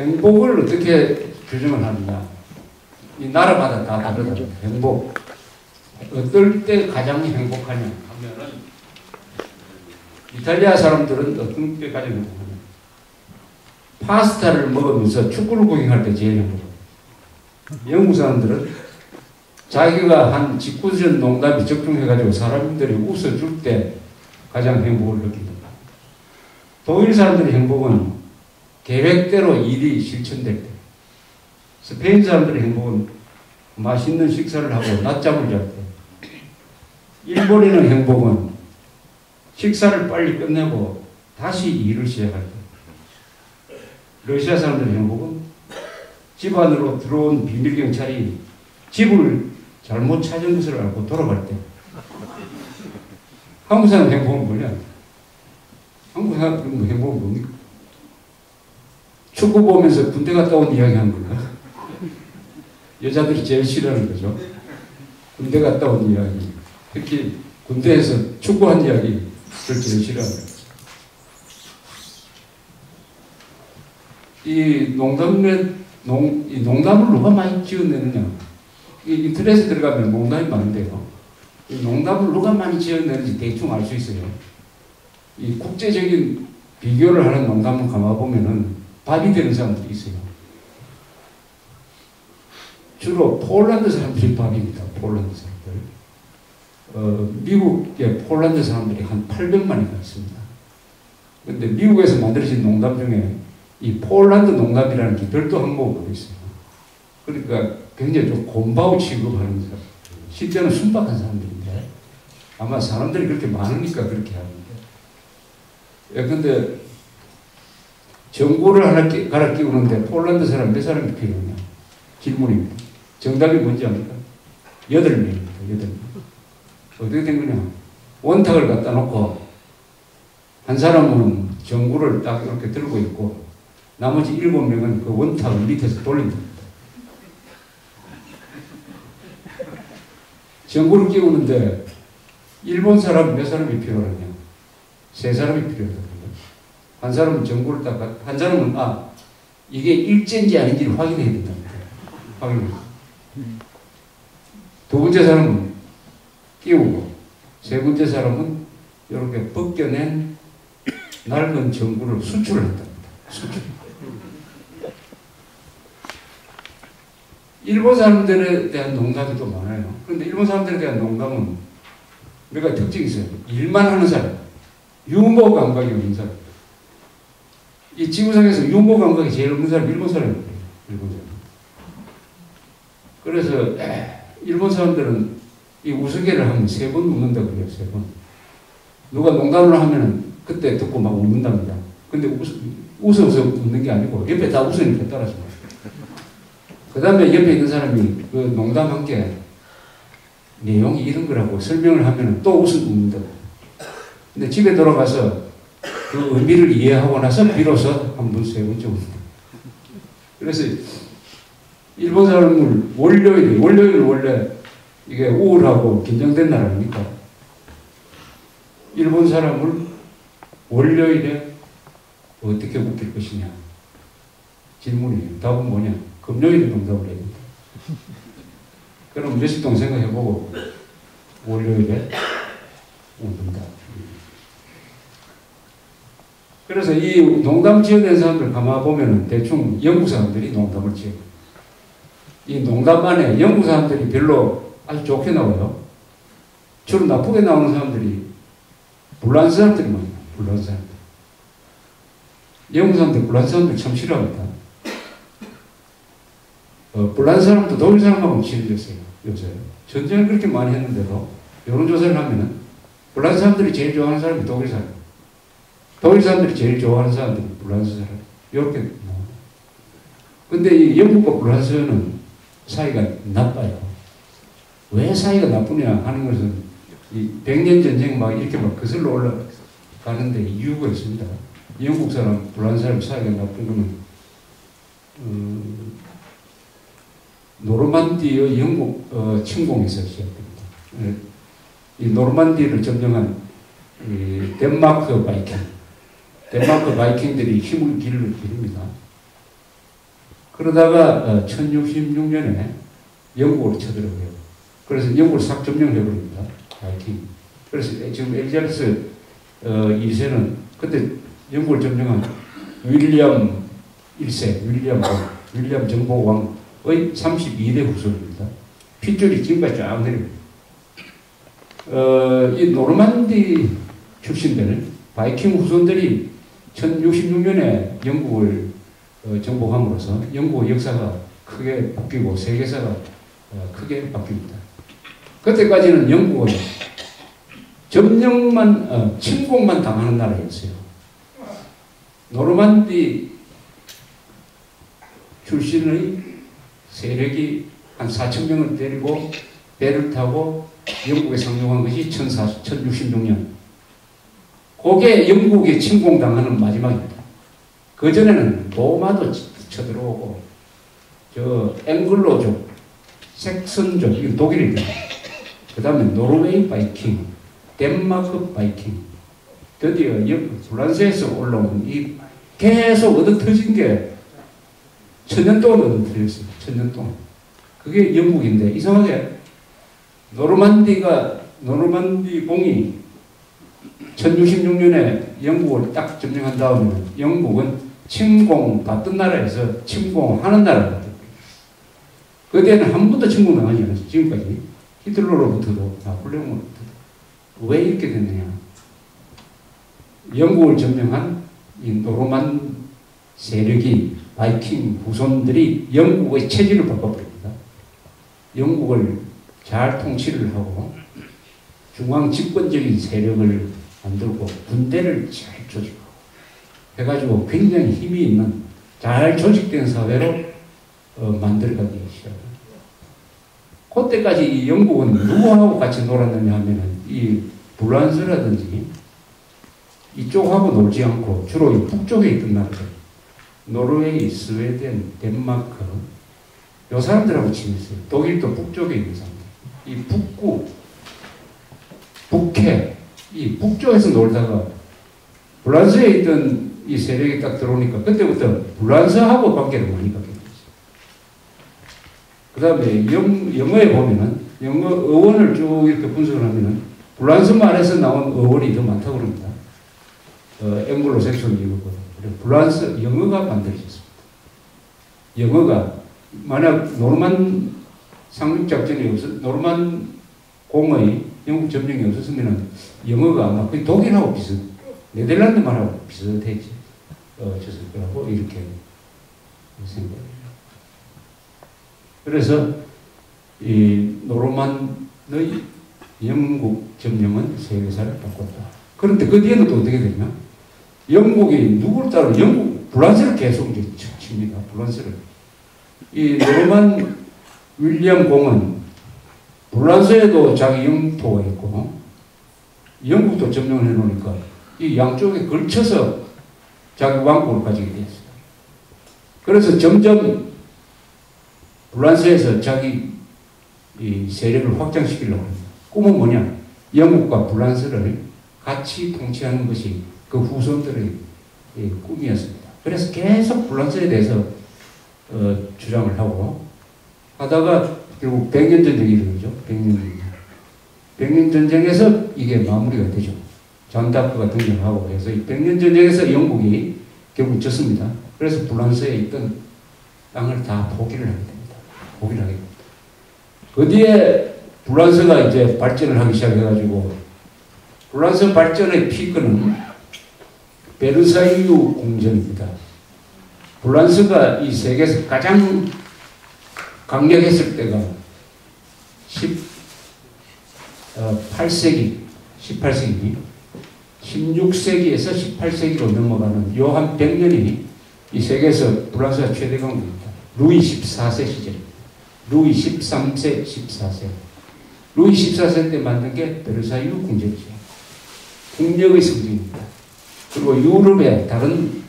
행복을 어떻게 규정을 하느냐. 이 나라마다 다 다르다. 행복. 어떨 때 가장 행복하냐 하면은, 이탈리아 사람들은 어떤 때 가장 행복하냐. 파스타를 먹으면서 축구를 구경할 때 제일 행복하다. 영국 사람들은 자기가 한 직구전 농담이 적중해가지고 사람들이 웃어줄 때 가장 행복을 느낀다. 독일 사람들의 행복은 계획대로 일이 실천될 때. 스페인 사람들의 행복은 맛있는 식사를 하고 낮잠을 잘 때. 일본인의 행복은 식사를 빨리 끝내고 다시 일을 시작할 때. 러시아 사람들의 행복은 집 안으로 들어온 비밀 경찰이 집을 잘못 찾은 것을 알고 돌아갈 때. 한국 사람 행복은 뭐냐? 한국 사람 행복은 뭡니까? 축구 보면서 군대 갔다 온 이야기 하는 건가? 여자들이 제일 싫어하는 거죠. 군대 갔다 온 이야기. 특히 군대에서 축구한 이야기를 제일 싫어합니다. 이 농담을 누가 많이 지어내느냐. 이 인터넷에 들어가면 농담이 많은데요. 이 농담을 누가 많이 지어내는지 대충 알 수 있어요. 이 국제적인 비교를 하는 농담을 감아보면은 밥이 되는 사람들이 있어요. 주로 폴란드 사람들이 밥입니다. 폴란드 사람들. 미국의 폴란드 사람들이 한 800만이가 있습니다. 그런데 미국에서 만들어진 농담 중에 이 폴란드 농담이라는 게 별도 항목으로 있어요. 그러니까 굉장히 좀 곰바우 취급하는 사람. 실제는 순박한 사람들인데 아마 사람들이 그렇게 많으니까 그렇게 하는데. 예, 근데 전구를 하나 갈아 끼우는데 폴란드 사람 몇 사람이 필요하냐? 질문입니다. 정답이 뭔지 압니까? 8명입니다. 8명. 어떻게 된 거냐? 원탁을 갖다 놓고 한 사람은 전구를 딱 이렇게 들고 있고 나머지 7명은 그 원탁을 밑에서 돌린다. 전구를 끼우는데 일본 사람 몇 사람이 필요하냐? 3사람이 필요하다. 한 사람은 전구를 딱, 한 사람은 이게 일제인지 아닌지를 확인해야 된답니다. 확인해. 두 번째 사람은 끼우고, 세 번째 사람은 이렇게 벗겨낸 낡은 전구를 수출을 했답니다. 수출. 일본 사람들에 대한 농담이 또 많아요. 그런데 일본 사람들에 대한 농담은 몇 가지 특징이 있어요. 일만 하는 사람, 유머 감각이 없는 사람. 이 지구상에서 유머 감각이 제일 없는 사람이 일본 사람이에요. 일본 사람. 그래서 일본 사람들은 이 우스개를 하면 3번 웃는다고 그래요. 3번. 누가 농담을 하면 그때 듣고 막 웃는답니다. 근데 웃어 웃는 게 아니고 옆에 다 웃으니까 따라서. 그 다음에 옆에 있는 사람이 그 농담한 게 내용이 이런 거라고 설명을 하면 또 웃는다. 근데 집에 돌아가서 그 의미를 이해하고 나서 비로소 한 번, 3번째 웃는다. 그래서 일본 사람은 월요일 원래 이게 우울하고 긴장된 날 아닙니까? 일본 사람을 월요일에 어떻게 웃길 것이냐? 질문이에요. 답은 뭐냐? 금요일에 농담을 해야 된다. 그럼 며칠 동안 생각해보고 월요일에 웃는다. 그래서 이 농담 지어낸 사람들 가만보면 대충 영국 사람들이 농담을 지어요. 이 농담 안에 영국 사람들이 별로 아주 좋게 나와요. 주로 나쁘게 나오는 사람들이 불란 사람들이 많아요. 불란 사람들. 영국 사람들 불란 사람들 참 싫어합니다. 불란 사람도 독일 사람하고 친해졌어요. 요새. 전쟁을 그렇게 많이 했는데도 여론조사를 하면은 불란 사람들이 제일 좋아하는 사람이 독일 사람. 독일 사람들이 제일 좋아하는 사람들이 불란서 사람. 이렇게. 근데 이 영국과 불란서는 사이가 나빠요. 왜 사이가 나쁘냐 하는 것은 이 100년 전쟁 막 이렇게 막 거슬러 올라가는데 이유가 있습니다. 영국 사람, 불란서 사람 사이가 나쁜 거는 노르만디의 영국 침공에서 시작됩니다. 이 노르만디를 점령한 이 덴마크 바이킹들이 힘을 기릅니다. 그러다가 1066년에 영국으로 쳐들어가요. 그래서 영국을 싹 점령해버립니다. 바이킹. 그래서 지금 엘리자베스 2세는 그때 영국을 점령한 윌리엄 1세, 윌리엄 정보왕의 32대 후손입니다. 핏줄이 지금까지 쫙 내려요. 이 노르만디 출신들, 바이킹 후손들이 1066년에 영국을 정복함으로써 영국의 역사가 크게 바뀌고 세계사가 크게 바뀝니다. 그때까지는 영국은 점령만, 침공만 당하는 나라였어요. 노르만디 출신의 세력이 한 4,000명을 데리고 배를 타고 영국에 상륙한 것이 1066년. 그게 영국에 침공당하는 마지막입니다. 그전에는 로마도 쳐들어오고, 앵글로족, 색선족, 이건 독일입니다. 그 다음에 노르웨이 바이킹, 덴마크 바이킹, 드디어 프랑스에서 올라온 이 계속 얻어터진 게 1000년 동안 얻어터졌어요. 1000년 동안. 그게 영국인데, 이상하게 노르만디 공이 1066년에 영국을 딱 점령한 다음에 영국은 침공받던 나라에서 침공하는 나라가 됐어요. 그때는 한 번도 침공당하지 않았어요. 지금까지. 히틀러로부터도 나폴레옹으로부터도. 왜 이렇게 됐느냐. 영국을 점령한 이 노르만 세력이 바이킹 후손들이 영국의 체질을 바꿔버립니다. 영국을 잘 통치를 하고 중앙 집권적인 세력을 만들고 군대를 잘 조직하고 해가지고 굉장히 힘이 있는 잘 조직된 사회로 만들어가기 시작합니다. 그때까지 이 영국은 누구하고 같이 놀았느냐 하면은 이 불란스라든지 이쪽하고 놀지 않고 주로 이 북쪽에 있던 나라들, 노르웨이, 스웨덴, 덴마크, 요 사람들하고 친했어요. 독일도 북쪽에 있는 사람들. 이 북구, 북해, 이 북쪽에서 놀다가 불란스에 있던 이 세력이 딱 들어오니까 그때부터 불란스하고 관계를 많이 갖게 됐어요. 그 다음에 영어에 보면은 영어 어원을 쭉 이렇게 분석을 하면은 불란스 말에서 나온 어원이 더 많다고 그럽니다. 앵글로 색소니 이거보다. 불란스, 영어가 만들어졌습니다. 영어가 만약 노르만 상륙작전이 노르만 공의 영국 점령이 없었으면 영어가 아마 거의 독일하고 네덜란드 말하고 비슷했지. 졌을 거라고 이렇게 생각해요. 그래서 이 노르만의 영국 점령은 세계사를 바꿨다. 그런데 그 뒤에는 또 어떻게 되냐? 영국이 누구를 따로 불란스를 계속 이제 칩니다. 불란스를. 이 노르만 윌리엄 공은 불란스에도 자기 영토가 있고 영국도 점령을 해놓으니까 이 양쪽에 걸쳐서 자기 왕국을 가지게 되었어요. 그래서 점점 불란스에서 자기 이 세력을 확장시키려고 합니다. 꿈은 뭐냐? 영국과 불란스를 같이 통치하는 것이 그 후손들의 꿈이었습니다. 그래서 계속 불란스에 대해서 주장을 하고 하다가 결국 백년 전쟁이 일어나죠. 백년 전쟁에서 이게 마무리가 되죠. 잔다크가 등장하고 해서 이 백년 전쟁에서 영국이 결국 졌습니다. 그래서 불란스에 있던 땅을 다 포기를 하게 됩니다. 포기를 하게 됩니다. 그 뒤에 불란스가 이제 발전을 하기 시작해가지고 불란스 발전의 피크는 베르사유 궁전입니다. 불란스가 이 세계에서 가장 강력했을 때가 18세기, 16세기에서 18세기로 넘어가는 요 한 100년이 이 세계에서 불란스가 최대 강국입니다. 루이 14세 시절입니다. 루이 13세, 14세. 루이 14세 때 만든 게 베르사유 궁전이죠. 국력의 성징입니다. 그리고 유럽의 다른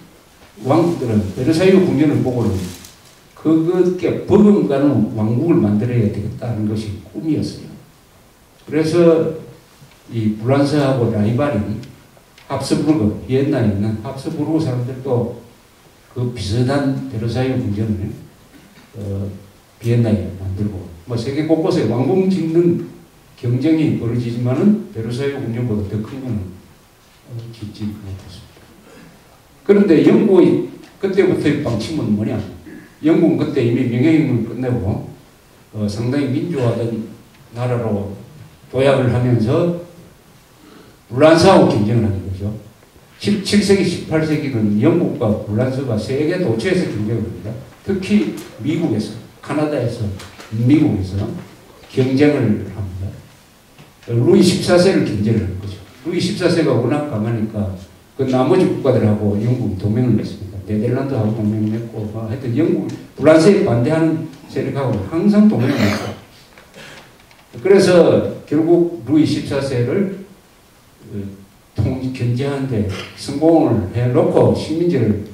왕국들은 베르사유 궁전을 보고는 그것께 버금가는 왕국을 만들어야 되겠다는 것이 꿈이었어요. 그래서 이 불란스하고 라이발인 합스부르크, 비엔나에 있는 합스부르크 사람들도 그 비슷한 베르사유 궁전을 비엔나에 만들고 뭐 세계 곳곳에 왕궁 짓는 경쟁이 벌어지지만은 베르사유 궁전보다 더 큰 거는 짓지 못했습니다. 그런데 영국의 그때부터의 방침은 뭐냐? 영국은 그때 이미 명예혁명을 끝내고 상당히 민주화된 나라로 도약을 하면서 불란서하고 경쟁을 하는 거죠. 17세기, 18세기는 영국과 불란서가 세계 도처에서 경쟁을 합니다. 특히 미국에서, 카나다에서, 미국에서 경쟁을 합니다. 루이 14세를 견제를 하는 거죠. 루이 14세가 워낙 강하니까 그 나머지 국가들하고 영국이 동맹을 맺습니다. 네덜란드하고 동맹을 맺고, 하여튼 영국, 불란서에 반대하는 세력하고 항상 동맹을 맺고. 그래서 결국 루이 14세를 견제하는데 성공을 해놓고 식민지를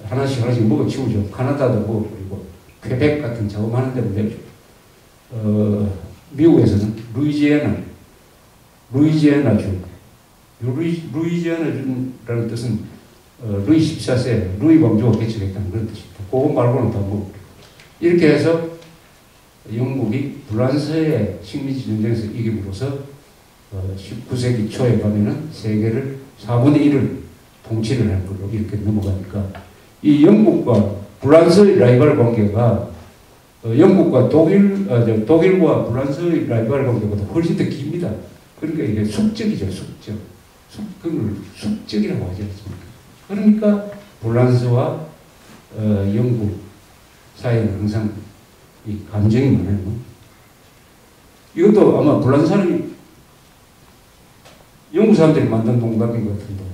하나씩 먹어치우죠. 카나다도 먹어버리고, 퀘벡 같은 자금하는 데로 내죠. 미국에서는 루이지애나주. 루이지애나주라는 뜻은 루이 14세, 루이 왕조가 개척했다는 그런 뜻입니다. 그거 말고는 다 먹고. 이렇게 해서 영국이 불란서의 식민지 전쟁에서 이김으로써 19세기 초에 가면은 세계를 4분의 1을 통치를 한 걸로 이렇게 넘어가니까 이 영국과 불란서의 라이벌 관계가 영국과 독일과 불란서의 라이벌 관계보다 훨씬 더 깁니다. 그러니까 이게 숙적이죠, 숙적. 그걸 숙적이라고 하지 않습니까? 그러니까 불란서와 영국 사이에는 항상 이 감정이 많아요. 이것도 아마 불란서 사람이 영국 사람들이 만든 농담인 것 같은데,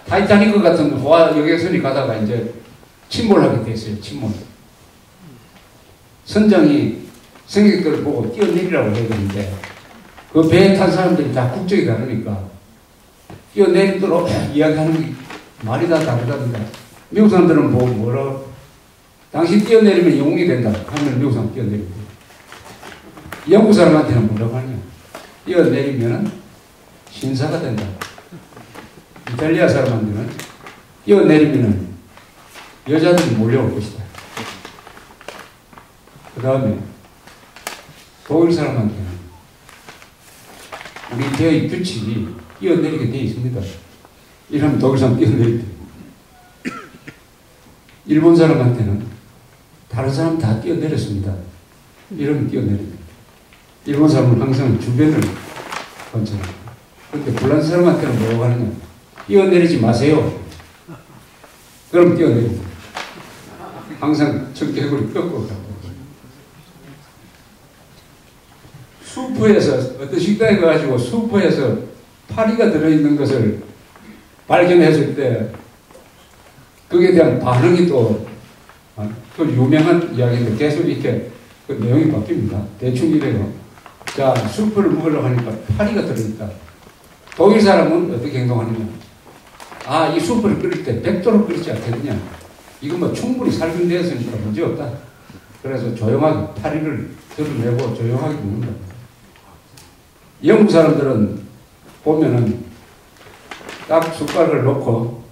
타이타닉 같은 호화 여객선이 가다가 이제 침몰하게 됐어요. 침몰. 선장이 승객들을 보고 뛰어내리라고 해야 되는데 그 배에 탄 사람들이 다 국적이 다르니까 뛰어내리도록 이야기하는 게 말이 다 다르답니다. 미국 사람들은 보고 뭐라고, 당신 뛰어내리면 영웅이 된다 하면 미국 사람 뛰어내리고, 영국 사람한테는 뭐라고 하냐, 뛰어내리면 신사가 된다. 이탈리아 사람한테는 뛰어내리면 여자들이 몰려올 것이다. 그 다음에 독일 사람한테는 우리 대의 규칙이 뛰어내리게 되어 있습니다. 이러면 독일 사람 뛰어내릴 때, 일본 사람한테는 다른 사람 다 뛰어내렸습니다. 이러면 뛰어내립니다. 일본 사람은 항상 주변을 관찰합니다. 그런데 불란서 사람한테는 뭐라고 하느냐, 뛰어내리지 마세요. 그럼 뛰어내립니다. 항상 청개구리 꺾고 가고. 수프에서, 어떤 식당에 가가지고 수프에서 파리가 들어있는 것을 발견했을 때 거기에 대한 반응이 또, 그 유명한 이야기인데 계속 이렇게 그 내용이 바뀝니다. 대충 이래요. 자, 수프를 먹으려고 하니까 파리가 들어있다. 독일 사람은 어떻게 행동하느냐. 아, 이 수프를 끓일 때 100도로 끓이지 않겠느냐. 이건 뭐 충분히 살균되었으니까 문제 없다. 그래서 조용하게 파리를 드러내고 조용하게 먹는다. 영국 사람들은 보면은 딱 숟가락을 놓고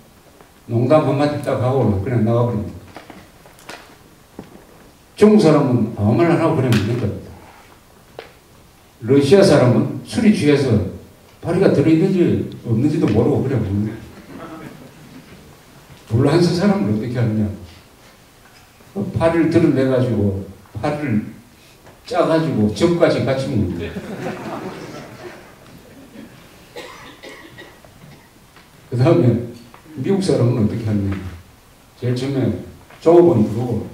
농담 한마디 딱 하고 그냥 나가버립니다. 중국 사람은 아무 말 안 하고 그냥 먹는 겁니다. 러시아 사람은 술이 취해서 파리가 들어있는지 없는지도 모르고 그냥 먹는 거예요. 불란서 사람은 어떻게 하느냐. 파리를 드러내가지고 파리를 짜가지고 젓까지 같이 먹는 거예요. 그 다음에 미국 사람은 어떻게 하느냐. 제일 처음에 종업원 부르고,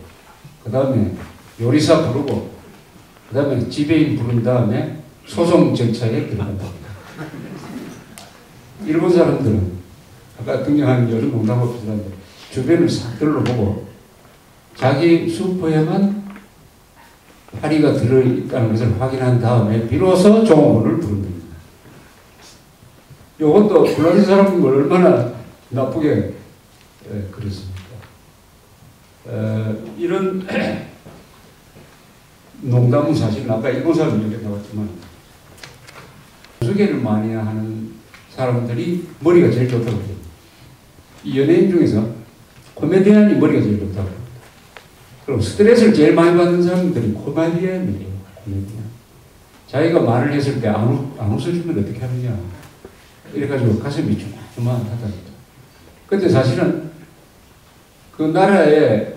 그 다음에 요리사 부르고, 그 다음에 지배인 부른 다음에 소송 절차에 들어간다. 일본 사람들은 아까 등장한 여러 농담과 비슷한데 주변을 싹 둘러보고 자기 수퍼에만 파리가 들어있다는 것을 확인한 다음에 비로소 종업원을 부릅니다. 이것도 불란서 사람은 얼마나 나쁘게 그렇습니까? 이런 농담은 사실 아까 일본 사람 얘기 나왔지만 소개를 많이 하는 사람들이 머리가 제일 좋다고 해요. 이 연예인 중에서 코미디언이 머리가 제일 좋다고. 그럼 스트레스를 제일 많이 받는 사람들이 코미디언이에요. 코미디언. 자기가 말을 했을 때 안 웃어주면 어떻게 하느냐. 이래가지고 가슴이 조만하다. 근데 사실은 그 나라에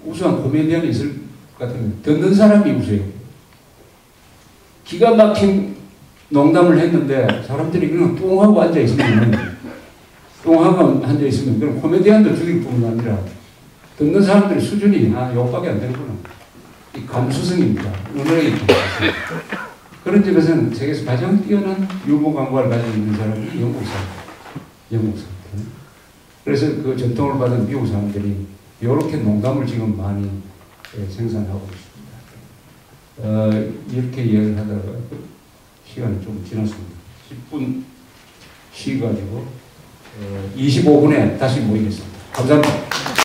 우수한 코미디언이 있을 것 같으면 듣는 사람이 웃어요. 기가 막힌 농담을 했는데 사람들이 그냥 뚱하고 앉아있으면 그럼 코미디언도 죽일 뿐만 아니라 듣는 사람들의 수준이 요밖에 안 되는구나. 이 감수성입니다. 은어의 감수성. 그런 점에서는 세계에서 가장 뛰어난 유머 감각을 가지고 있는 사람이 영국 사람들. 그래서 그 전통을 받은 미국 사람들이 이렇게 농담을 지금 많이 생산하고 있습니다. 이렇게 이야기를 하다가 시간이 좀 지났습니다. 10분 쉬가지고 25분에 다시 모이겠습니다. 감사합니다.